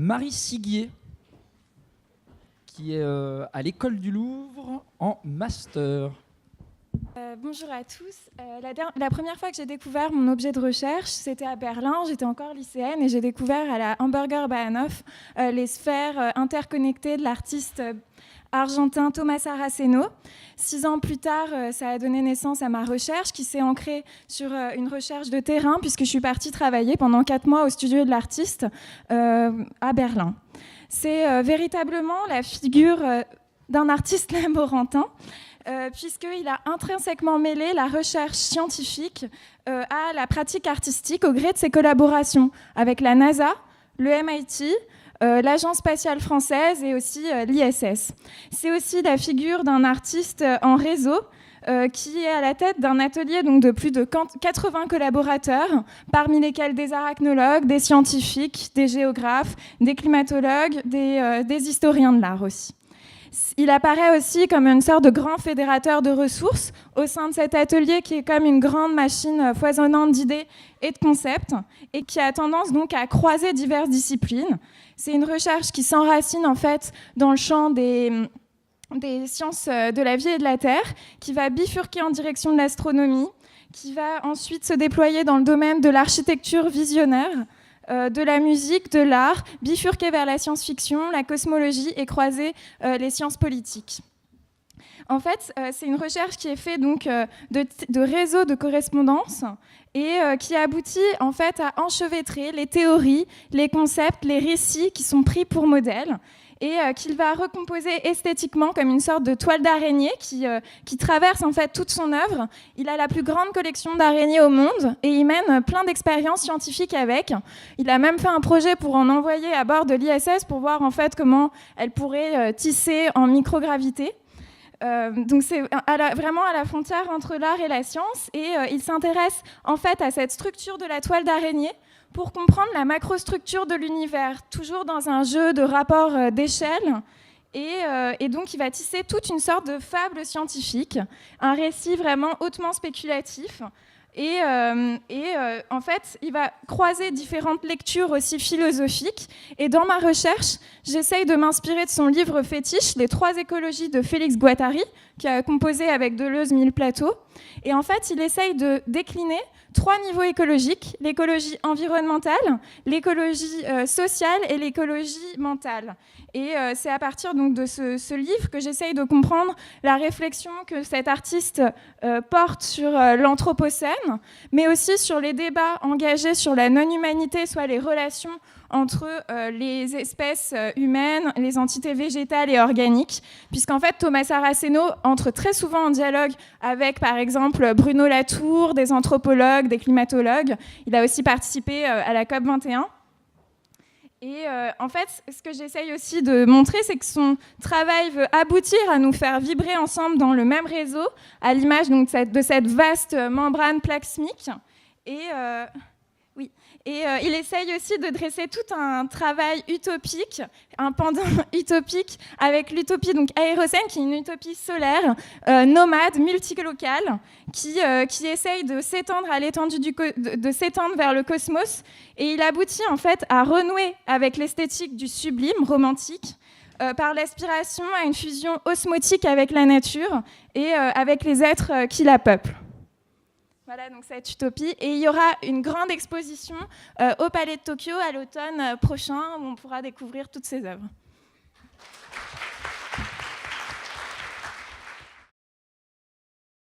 Marie Siguier, qui est à l'École du Louvre en master. Bonjour à tous. La première fois que j'ai découvert mon objet de recherche, c'était à Berlin. J'étais encore lycéenne et j'ai découvert à la Hamburger Bahnhof les sphères interconnectées de l'artiste argentin Thomas Saraceno. 6 ans plus tard, ça a donné naissance à ma recherche qui s'est ancrée sur une recherche de terrain puisque je suis partie travailler pendant 4 mois au studio de l'artiste à Berlin. C'est véritablement la figure d'un artiste laborantin puisqu'il a intrinsèquement mêlé la recherche scientifique à la pratique artistique au gré de ses collaborations avec la NASA, le MIT, l'Agence spatiale française et aussi l'ISS. C'est aussi la figure d'un artiste en réseau qui est à la tête d'un atelier donc, de plus de 80 collaborateurs, parmi lesquels des arachnologues, des scientifiques, des géographes, des climatologues, des historiens de l'art aussi. Il apparaît aussi comme une sorte de grand fédérateur de ressources au sein de cet atelier qui est comme une grande machine foisonnante d'idées et de concepts et qui a tendance donc à croiser diverses disciplines. C'est une recherche qui s'enracine en fait dans le champ des sciences de la vie et de la Terre, qui va bifurquer en direction de l'astronomie, qui va ensuite se déployer dans le domaine de l'architecture visionnaire, de la musique, de l'art, bifurquer vers la science-fiction, la cosmologie et croiser les sciences politiques. En fait, c'est une recherche qui est faite donc, de réseaux de correspondance et qui aboutit en fait à enchevêtrer les théories, les concepts, les récits qui sont pris pour modèle et qu'il va recomposer esthétiquement comme une sorte de toile d'araignée qui traverse en fait toute son œuvre. Il a la plus grande collection d'araignées au monde et il mène plein d'expériences scientifiques avec. Il a même fait un projet pour en envoyer à bord de l'ISS pour voir en fait comment elle pourrait tisser en microgravité. Donc c'est vraiment à la frontière entre l'art et la science et il s'intéresse en fait à cette structure de la toile d'araignée pour comprendre la macrostructure de l'univers, toujours dans un jeu de rapports d'échelle. Et donc, il va tisser toute une sorte de fable scientifique, un récit vraiment hautement spéculatif. Et en fait, il va croiser différentes lectures aussi philosophiques. Et dans ma recherche, j'essaye de m'inspirer de son livre fétiche, Les 3 écologies de Félix Guattari, qui a composé avec Deleuze-Milleplateau. Et en fait, il essaye de décliner 3 niveaux écologiques, l'écologie environnementale, l'écologie sociale et l'écologie mentale. Et c'est à partir donc, de ce livre que j'essaye de comprendre la réflexion que cet artiste porte sur l'anthropocène, mais aussi sur les débats engagés sur la non-humanité, soit les relations entre les espèces humaines, les entités végétales et organiques, puisqu'en fait Thomas Saraceno entre très souvent en dialogue avec par exemple Bruno Latour, des anthropologues, des climatologues. Il a aussi participé à la COP21. Et en fait, ce que j'essaye aussi de montrer, c'est que son travail veut aboutir à nous faire vibrer ensemble dans le même réseau, à l'image donc, de cette vaste membrane plasmique. Et il essaye aussi de dresser tout un travail utopique, un pendant utopique avec l'utopie donc aérocène, qui est une utopie solaire, nomade, multilocale, qui essaye de s'étendre à l'étendue de s'étendre vers le cosmos. Et il aboutit en fait à renouer avec l'esthétique du sublime, romantique, par l'aspiration à une fusion osmotique avec la nature et avec les êtres qui la peuplent. Voilà donc cette utopie. Et il y aura une grande exposition au Palais de Tokyo à l'automne prochain où on pourra découvrir toutes ces œuvres.